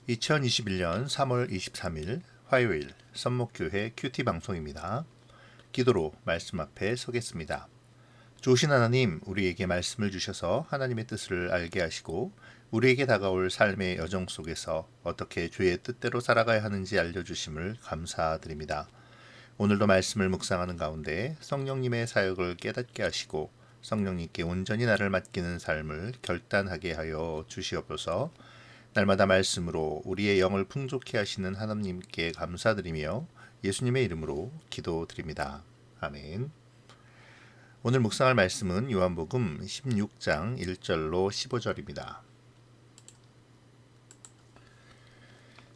2021년 3월 23일 화요일 선목교회 큐티 방송입니다. 기도로 말씀 앞에 서겠습니다. 좋으신 하나님, 우리에게 말씀을 주셔서 하나님의 뜻을 알게 하시고 우리에게 다가올 삶의 여정 속에서 어떻게 주의 뜻대로 살아가야 하는지 알려주심을 감사드립니다. 오늘도 말씀을 묵상하는 가운데 성령님의 사역을 깨닫게 하시고 성령님께 온전히 나를 맡기는 삶을 결단하게 하여 주시옵소서. 날마다 말씀으로 우리의 영을 풍족케 하시는 하나님께 감사드리며 예수님의 이름으로 기도드립니다. 아멘. 오늘 묵상할 말씀은 요한복음 16장 1절로 15절입니다.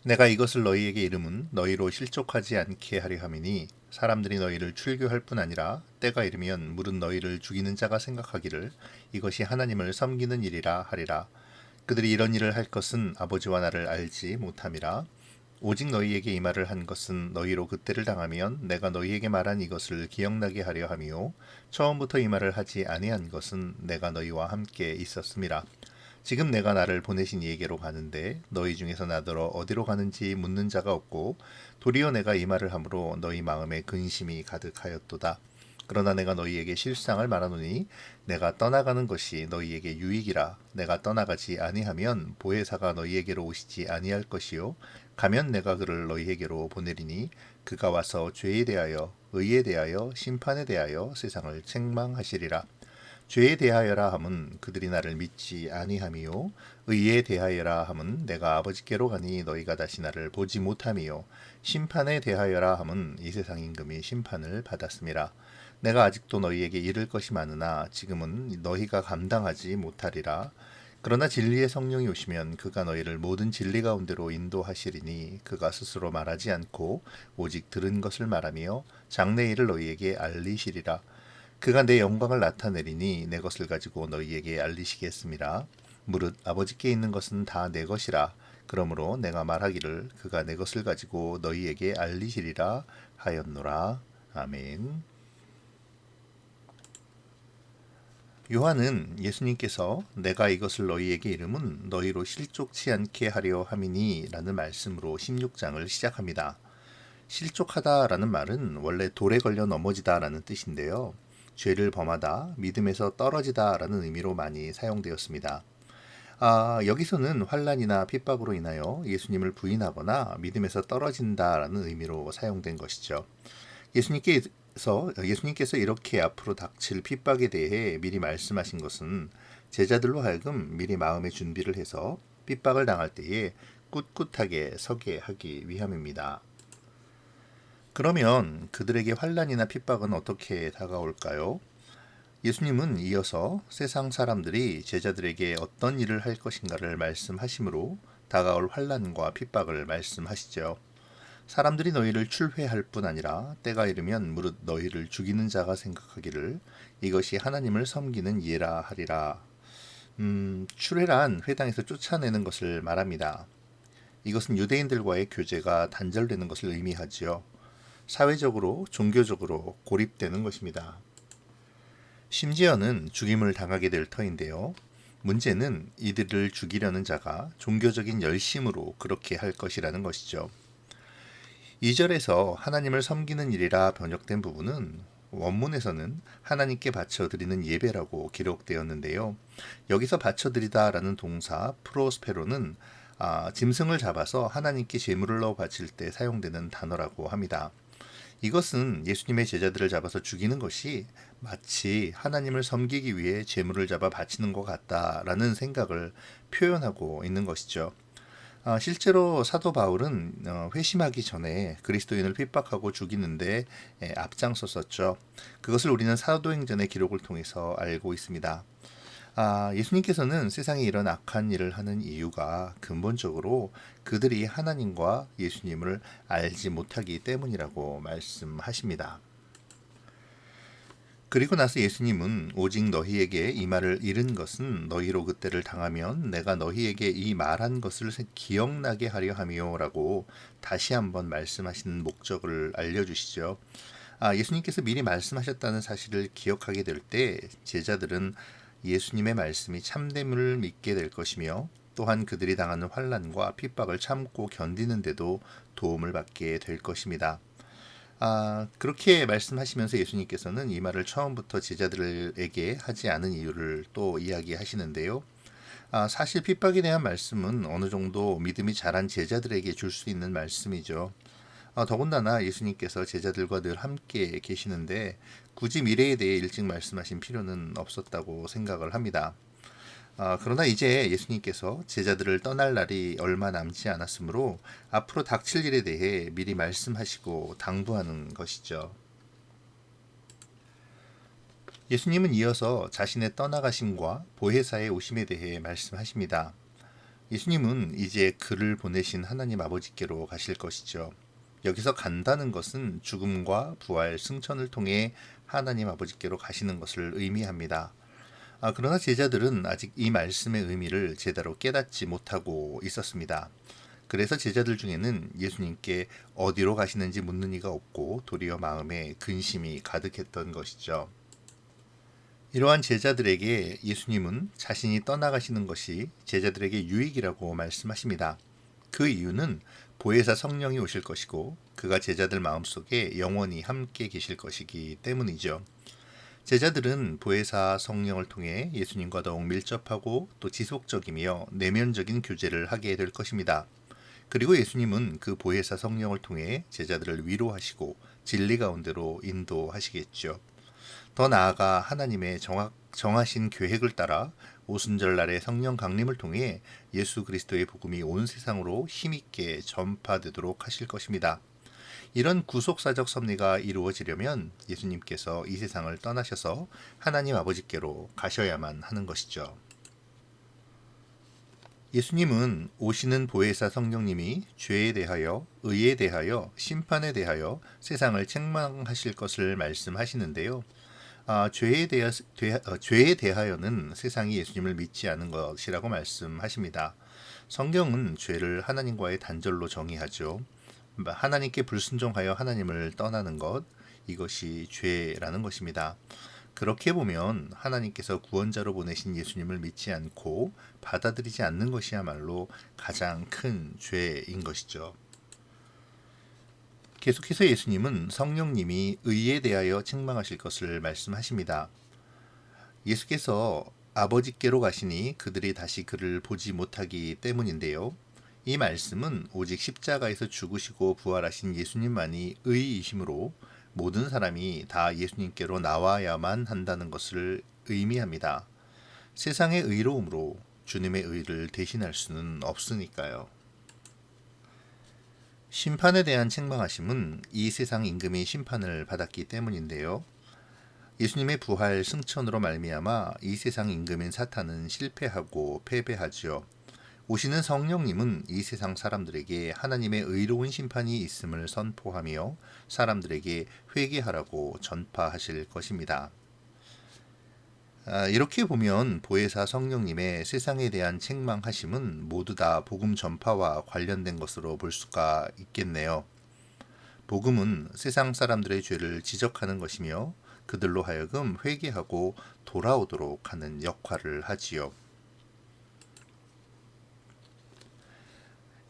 내가 이것을 너희에게 이름은 너희로 실족하지 않게 하려 함이니 사람들이 너희를 출교할 뿐 아니라 때가 이르면 물은 너희를 죽이는 자가 생각하기를 이것이 하나님을 섬기는 일이라 하리라. 그들이 이런 일을 할 것은 아버지와 나를 알지 못함이라. 오직 너희에게 이 말을 한 것은 너희로 그때를 당하면 내가 너희에게 말한 이것을 기억나게 하려 함이요 처음부터 이 말을 하지 아니한 것은 내가 너희와 함께 있었음이라. 지금 내가 나를 보내신 이에게로 가는데 너희 중에서 나더러 어디로 가는지 묻는 자가 없고 도리어 내가 이 말을 함으로 너희 마음에 근심이 가득하였도다. 그러나 내가 너희에게 실상을 말하노니 내가 떠나가는 것이 너희에게 유익이라. 내가 떠나가지 아니하면 보혜사가 너희에게로 오시지 아니할 것이요 가면 내가 그를 너희에게로 보내리니 그가 와서 죄에 대하여 의에 대하여 심판에 대하여 세상을 책망하시리라. 죄에 대하여라 함은 그들이 나를 믿지 아니함이요 의에 대하여라 함은 내가 아버지께로 가니 너희가 다시 나를 보지 못함이요 심판에 대하여라 함은 이 세상 임금이 심판을 받았음이라. 내가 아직도 너희에게 이를 것이 많으나 지금은 너희가 감당하지 못하리라. 그러나 진리의 성령이 오시면 그가 너희를 모든 진리 가운데로 인도하시리니 그가 스스로 말하지 않고 오직 들은 것을 말하며 장래 일을 너희에게 알리시리라. 그가 내 영광을 나타내리니 내 것을 가지고 너희에게 알리시겠습니다. 무릇 아버지께 있는 것은 다 내 것이라. 그러므로 내가 말하기를 그가 내 것을 가지고 너희에게 알리시리라 하였노라. 아멘. 요한은 예수님께서 내가 이것을 너희에게 이름은 너희로 실족치 않게 하려 함이니 라는 말씀으로 16장을 시작합니다. 실족하다 라는 말은 원래 돌에 걸려 넘어지다 라는 뜻인데요. 죄를 범하다, 믿음에서 떨어지다 라는 의미로 많이 사용되었습니다. 여기서는 환난이나 핍박으로 인하여 예수님을 부인하거나 믿음에서 떨어진다 라는 의미로 사용된 것이죠. 예수님께서 이렇게 앞으로 닥칠 핍박에 대해 미리 말씀하신 것은 제자들로 하여금 미리 마음의 준비를 해서 핍박을 당할 때에 꿋꿋하게 서게 하기 위함입니다. 그러면 그들에게 환난이나 핍박은 어떻게 다가올까요? 예수님은 이어서 세상 사람들이 제자들에게 어떤 일을 할 것인가를 말씀하시므로 다가올 환난과 핍박을 말씀하시죠. 사람들이 너희를 출회할 뿐 아니라 때가 이르면 무릇 너희를 죽이는 자가 생각하기를 이것이 하나님을 섬기는 예라 하리라. 출회란 회당에서 쫓아내는 것을 말합니다. 이것은 유대인들과의 교제가 단절되는 것을 의미하지요. 사회적으로, 종교적으로 고립되는 것입니다. 심지어는 죽임을 당하게 될 터인데요. 문제는 이들을 죽이려는 자가 종교적인 열심으로 그렇게 할 것이라는 것이죠. 2절에서 하나님을 섬기는 일이라 번역된 부분은 원문에서는 하나님께 바쳐드리는 예배라고 기록되었는데요. 여기서 바쳐드리다라는 동사 프로스페로는 짐승을 잡아서 하나님께 제물을 넣어 바칠 때 사용되는 단어라고 합니다. 이것은 예수님의 제자들을 잡아서 죽이는 것이 마치 하나님을 섬기기 위해 제물을 잡아 바치는 것 같다라는 생각을 표현하고 있는 것이죠. 실제로 사도 바울은 회심하기 전에 그리스도인을 핍박하고 죽이는데 앞장섰었죠. 그것을 우리는 사도행전의 기록을 통해서 알고 있습니다. 예수님께서는 세상에 이런 악한 일을 하는 이유가 근본적으로 그들이 하나님과 예수님을 알지 못하기 때문이라고 말씀하십니다. 그리고 나서 예수님은 오직 너희에게 이 말을 이른 것은 너희로 그때를 당하면 내가 너희에게 이 말한 것을 기억나게 하려 함이요 라고 다시 한번 말씀하시는 목적을 알려주시죠. 예수님께서 미리 말씀하셨다는 사실을 기억하게 될 때 제자들은 예수님의 말씀이 참됨을 믿게 될 것이며 또한 그들이 당하는 환난과 핍박을 참고 견디는데도 도움을 받게 될 것입니다. 그렇게 말씀하시면서 예수님께서는 이 말을 처음부터 제자들에게 하지 않은 이유를 또 이야기하시는데요. 사실 핍박에 대한 말씀은 어느 정도 믿음이 자란 제자들에게 줄 수 있는 말씀이죠. 더군다나 예수님께서 제자들과 늘 함께 계시는데 굳이 미래에 대해 일찍 말씀하신 필요는 없었다고 생각을 합니다. 그러나 이제 예수님께서 제자들을 떠날 날이 얼마 남지 않았으므로 앞으로 닥칠 일에 대해 미리 말씀하시고 당부하는 것이죠. 예수님은 이어서 자신의 떠나가심과 보혜사의 오심에 대해 말씀하십니다. 예수님은 이제 그를 보내신 하나님 아버지께로 가실 것이죠. 여기서 간다는 것은 죽음과 부활, 승천을 통해 하나님 아버지께로 가시는 것을 의미합니다. 그러나 제자들은 아직 이 말씀의 의미를 제대로 깨닫지 못하고 있었습니다. 그래서 제자들 중에는 예수님께 어디로 가시는지 묻는 이가 없고 도리어 마음에 근심이 가득했던 것이죠. 이러한 제자들에게 예수님은 자신이 떠나가시는 것이 제자들에게 유익이라고 말씀하십니다. 그 이유는 보혜사 성령이 오실 것이고 그가 제자들 마음속에 영원히 함께 계실 것이기 때문이죠. 제자들은 보혜사 성령을 통해 예수님과 더욱 밀접하고 또 지속적이며 내면적인 교제를 하게 될 것입니다. 그리고 예수님은 그 보혜사 성령을 통해 제자들을 위로하시고 진리 가운데로 인도하시겠죠. 더 나아가 하나님의 정하신 계획을 따라 오순절날의 성령 강림을 통해 예수 그리스도의 복음이 온 세상으로 힘있게 전파되도록 하실 것입니다. 이런 구속사적 섭리가 이루어지려면 예수님께서 이 세상을 떠나셔서 하나님 아버지께로 가셔야만 하는 것이죠. 예수님은 오시는 보혜사 성령님이 죄에 대하여, 의에 대하여, 심판에 대하여 세상을 책망하실 것을 말씀하시는데요. 죄에 대하여는 세상이 예수님을 믿지 않은 것이라고 말씀하십니다. 성경은 죄를 하나님과의 단절로 정의하죠. 하나님께 불순종하여 하나님을 떠나는 것, 이것이 죄라는 것입니다. 그렇게 보면 하나님께서 구원자로 보내신 예수님을 믿지 않고 받아들이지 않는 것이야말로 가장 큰 죄인 것이죠. 계속해서 예수님은 성령님이 의에 대하여 책망하실 것을 말씀하십니다. 예수께서 아버지께로 가시니 그들이 다시 그를 보지 못하기 때문인데요. 이 말씀은 오직 십자가에서 죽으시고 부활하신 예수님만이 의이심으로 모든 사람이 다 예수님께로 나와야만 한다는 것을 의미합니다. 세상의 의로움으로 주님의 의를 대신할 수는 없으니까요. 심판에 대한 책망하심은 이 세상 임금이 심판을 받았기 때문인데요. 예수님의 부활 승천으로 말미암아 이 세상 임금인 사탄은 실패하고 패배하지요. 오시는 성령님은 이 세상 사람들에게 하나님의 의로운 심판이 있음을 선포하며 사람들에게 회개하라고 전파하실 것입니다. 이렇게 보면 보혜사 성령님의 세상에 대한 책망하심은 모두 다 복음 전파와 관련된 것으로 볼 수가 있겠네요. 복음은 세상 사람들의 죄를 지적하는 것이며 그들로 하여금 회개하고 돌아오도록 하는 역할을 하지요.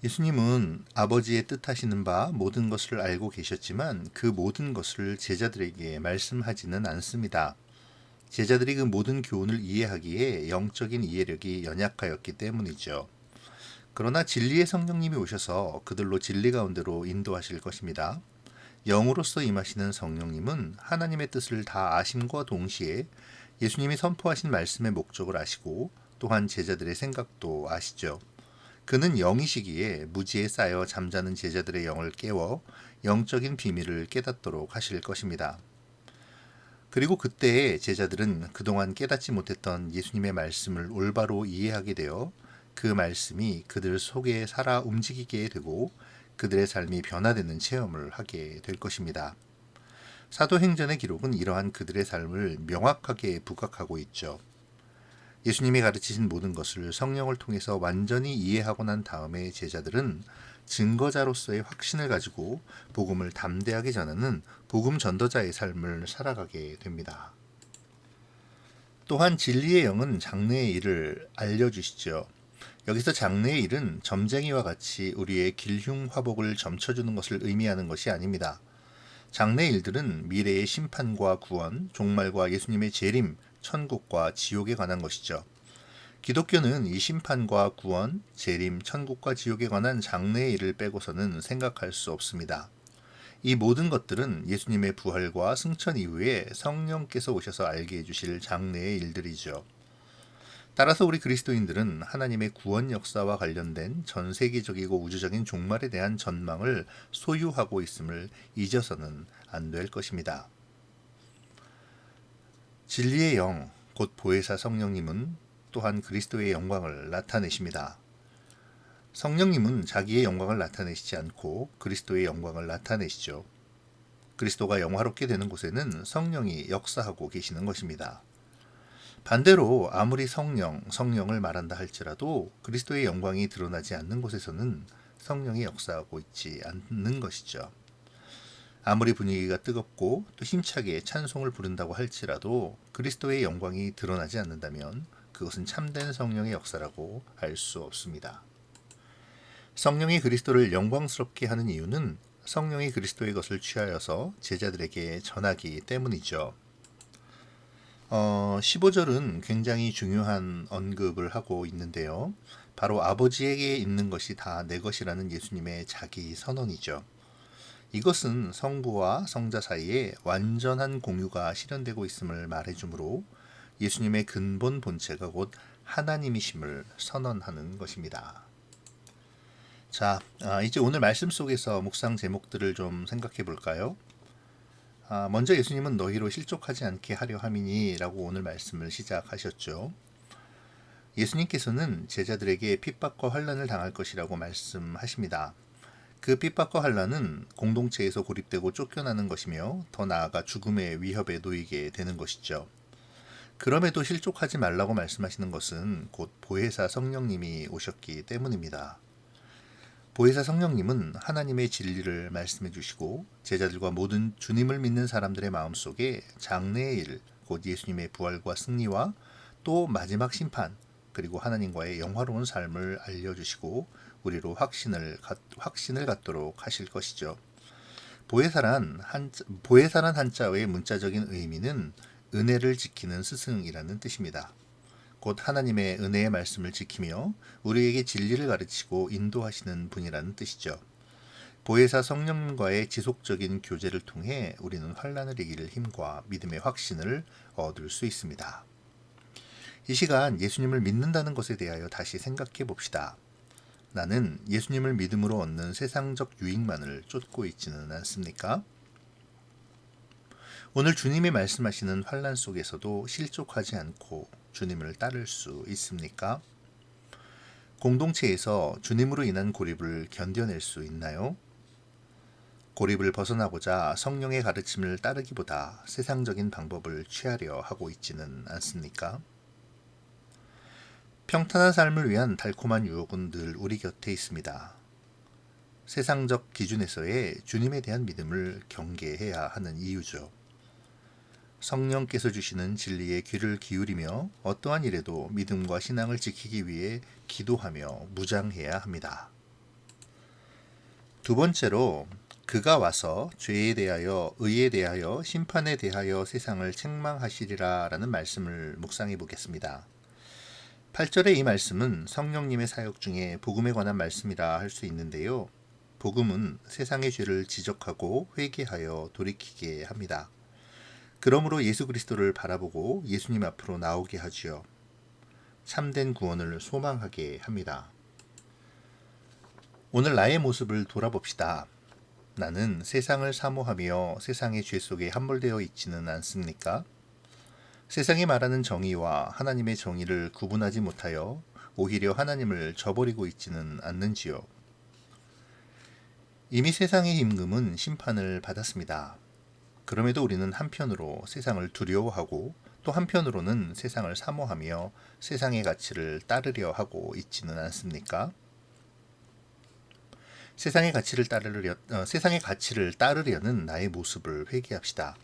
예수님은 아버지의 뜻하시는 바 모든 것을 알고 계셨지만 그 모든 것을 제자들에게 말씀하지는 않습니다. 제자들이 그 모든 교훈을 이해하기에 영적인 이해력이 연약하였기 때문이죠. 그러나 진리의 성령님이 오셔서 그들로 진리 가운데로 인도하실 것입니다. 영으로서 임하시는 성령님은 하나님의 뜻을 다 아심과 동시에 예수님이 선포하신 말씀의 목적을 아시고 또한 제자들의 생각도 아시죠. 그는 영이시기에 무지에 쌓여 잠자는 제자들의 영을 깨워 영적인 비밀을 깨닫도록 하실 것입니다. 그리고 그때에 제자들은 그동안 깨닫지 못했던 예수님의 말씀을 올바로 이해하게 되어 그 말씀이 그들 속에 살아 움직이게 되고 그들의 삶이 변화되는 체험을 하게 될 것입니다. 사도행전의 기록은 이러한 그들의 삶을 명확하게 부각하고 있죠. 예수님이 가르치신 모든 것을 성령을 통해서 완전히 이해하고 난 다음에 제자들은 증거자로서의 확신을 가지고 복음을 담대하게 전하는 복음 전도자의 삶을 살아가게 됩니다. 또한 진리의 영은 장래의 일을 알려주시죠. 여기서 장래의 일은 점쟁이와 같이 우리의 길흉화복을 점쳐주는 것을 의미하는 것이 아닙니다. 장래의 일들은 미래의 심판과 구원, 종말과 예수님의 재림, 천국과 지옥에 관한 것이죠. 기독교는 이 심판과 구원, 재림, 천국과 지옥에 관한 장래의 일을 빼고서는 생각할 수 없습니다. 이 모든 것들은 예수님의 부활과 승천 이후에 성령께서 오셔서 알게 해주실 장래의 일들이죠. 따라서 우리 그리스도인들은 하나님의 구원 역사와 관련된 전 세계적이고 우주적인 종말에 대한 전망을 소유하고 있음을 잊어서는 안 될 것입니다. 진리의 영, 곧 보혜사 성령님은 또한 그리스도의 영광을 나타내십니다. 성령님은 자기의 영광을 나타내시지 않고 그리스도의 영광을 나타내시죠. 그리스도가 영화롭게 되는 곳에는 성령이 역사하고 계시는 것입니다. 반대로 아무리 성령을 말한다 할지라도 그리스도의 영광이 드러나지 않는 곳에서는 성령이 역사하고 있지 않는 것이죠. 아무리 분위기가 뜨겁고 또 힘차게 찬송을 부른다고 할지라도 그리스도의 영광이 드러나지 않는다면 그것은 참된 성령의 역사라고 할 수 없습니다. 성령이 그리스도를 영광스럽게 하는 이유는 성령이 그리스도의 것을 취하여서 제자들에게 전하기 때문이죠. 15절은 굉장히 중요한 언급을 하고 있는데요. 바로 아버지에게 있는 것이 다 내 것이라는 예수님의 자기 선언이죠. 이것은 성부와 성자 사이에 완전한 공유가 실현되고 있음을 말해주므로 예수님의 근본 본체가 곧 하나님이심을 선언하는 것입니다. 자, 이제 오늘 말씀 속에서 묵상 제목들을 좀 생각해 볼까요? 먼저 예수님은 너희로 실족하지 않게 하려 함이니 라고 오늘 말씀을 시작하셨죠. 예수님께서는 제자들에게 핍박과 환난을 당할 것이라고 말씀하십니다. 그 핍박과 환난은 공동체에서 고립되고 쫓겨나는 것이며 더 나아가 죽음의 위협에 놓이게 되는 것이죠. 그럼에도 실족하지 말라고 말씀하시는 것은 곧 보혜사 성령님이 오셨기 때문입니다. 보혜사 성령님은 하나님의 진리를 말씀해 주시고 제자들과 모든 주님을 믿는 사람들의 마음속에 장래의 일, 곧 예수님의 부활과 승리와 또 마지막 심판, 그리고 하나님과의 영화로운 삶을 알려주시고 우리로 확신을 갖도록 하실 것이죠. 보혜사란 한자어의 문자적인 의미는 은혜를 지키는 스승이라는 뜻입니다. 곧 하나님의 은혜의 말씀을 지키며 우리에게 진리를 가르치고 인도하시는 분이라는 뜻이죠. 보혜사 성령님과의 지속적인 교제를 통해 우리는 환난을 이길 힘과 믿음의 확신을 얻을 수 있습니다. 이 시간 예수님을 믿는다는 것에 대하여 다시 생각해 봅시다. 나는 예수님을 믿음으로 얻는 세상적 유익만을 쫓고 있지는 않습니까? 오늘 주님이 말씀하시는 환난 속에서도 실족하지 않고 주님을 따를 수 있습니까? 공동체에서 주님으로 인한 고립을 견뎌낼 수 있나요? 고립을 벗어나고자 성령의 가르침을 따르기보다 세상적인 방법을 취하려 하고 있지는 않습니까? 평탄한 삶을 위한 달콤한 유혹은 늘 우리 곁에 있습니다. 세상적 기준에서의 주님에 대한 믿음을 경계해야 하는 이유죠. 성령께서 주시는 진리에 귀를 기울이며 어떠한 일에도 믿음과 신앙을 지키기 위해 기도하며 무장해야 합니다. 두 번째로 그가 와서 죄에 대하여 의에 대하여 심판에 대하여 세상을 책망하시리라 라는 말씀을 묵상해 보겠습니다. 8절의 이 말씀은 성령님의 사역 중에 복음에 관한 말씀이라 할 수 있는데요. 복음은 세상의 죄를 지적하고 회개하여 돌이키게 합니다. 그러므로 예수 그리스도를 바라보고 예수님 앞으로 나오게 하지요. 참된 구원을 소망하게 합니다. 오늘 나의 모습을 돌아봅시다. 나는 세상을 사모하며 세상의 죄 속에 함몰되어 있지는 않습니까? 세상이 말하는 정의와 하나님의 정의를 구분하지 못하여 오히려 하나님을 저버리고 있지는 않는지요. 이미 세상의 임금은 심판을 받았습니다. 그럼에도 우리는 한편으로 세상을 두려워하고 또 한편으로는 세상을 사모하며 세상의 가치를 따르려 하고 있지는 않습니까? 세상의 가치를 따르려는 나의 모습을 회개합시다.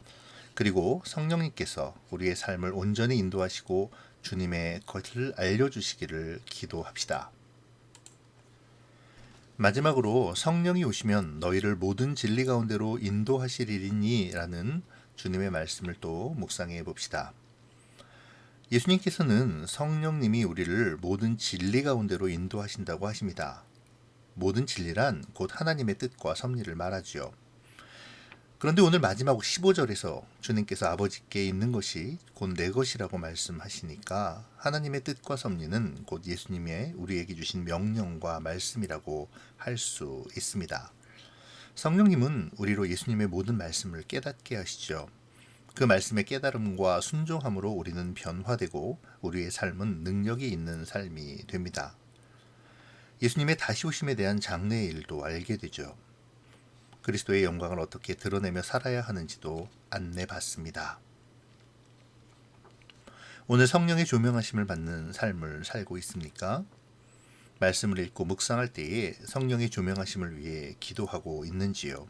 그리고 성령님께서 우리의 삶을 온전히 인도하시고 주님의 것을 알려주시기를 기도합시다. 마지막으로 성령이 오시면 너희를 모든 진리 가운데로 인도하시리니 라는 주님의 말씀을 또 묵상해 봅시다. 예수님께서는 성령님이 우리를 모든 진리 가운데로 인도하신다고 하십니다. 모든 진리란 곧 하나님의 뜻과 섭리를 말하지요. 그런데 오늘 마지막 15절에서 주님께서 아버지께 있는 것이 곧 내 것이라고 말씀하시니까 하나님의 뜻과 섭리는 곧 예수님의 우리에게 주신 명령과 말씀이라고 할 수 있습니다. 성령님은 우리로 예수님의 모든 말씀을 깨닫게 하시죠. 그 말씀의 깨달음과 순종함으로 우리는 변화되고 우리의 삶은 능력이 있는 삶이 됩니다. 예수님의 다시 오심에 대한 장래의 일도 알게 되죠. 그리스도의 영광을 어떻게 드러내며 살아야 하는지도 안내받습니다. 오늘 성령의 조명하심을 받는 삶을 살고 있습니까? 말씀을 읽고 묵상할 때에 성령의 조명하심을 위해 기도하고 있는지요?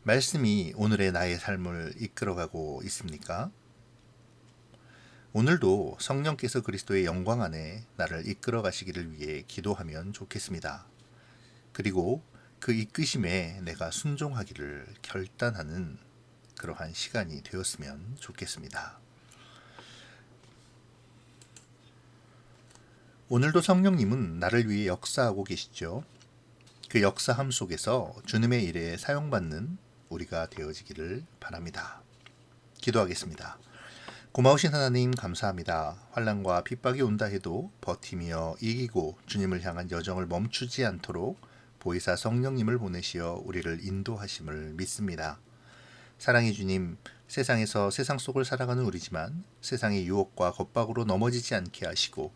말씀이 오늘의 나의 삶을 이끌어가고 있습니까? 오늘도 성령께서 그리스도의 영광 안에 나를 이끌어 가시기를 위해 기도하면 좋겠습니다. 그리고 그 이끄심에 내가 순종하기를 결단하는 그러한 시간이 되었으면 좋겠습니다. 오늘도 성령님은 나를 위해 역사하고 계시죠. 그 역사함 속에서 주님의 일에 사용받는 우리가 되어지기를 바랍니다. 기도하겠습니다. 고마우신 하나님 감사합니다. 환난과 핍박이 온다 해도 버티며 이기고 주님을 향한 여정을 멈추지 않도록 보혜사 성령님을 보내시어 우리를 인도하심을 믿습니다. 사랑의 주님, 세상에서 세상 속을 살아가는 우리지만 세상의 유혹과 겁박으로 넘어지지 않게 하시고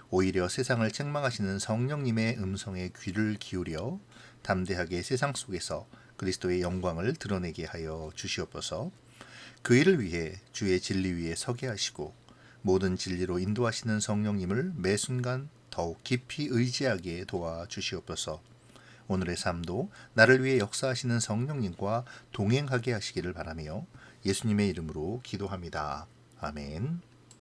오히려 세상을 책망하시는 성령님의 음성에 귀를 기울여 담대하게 세상 속에서 그리스도의 영광을 드러내게 하여 주시옵소서. 그 일을 위해 주의 진리 위에 서게 하시고 모든 진리로 인도하시는 성령님을 매 순간 더욱 깊이 의지하게 도와주시옵소서. 오늘의 삶도 나를 위해 역사하시는 성령님과 동행하게 하시기를 바라며 예수님의 이름으로 기도합니다. 아멘.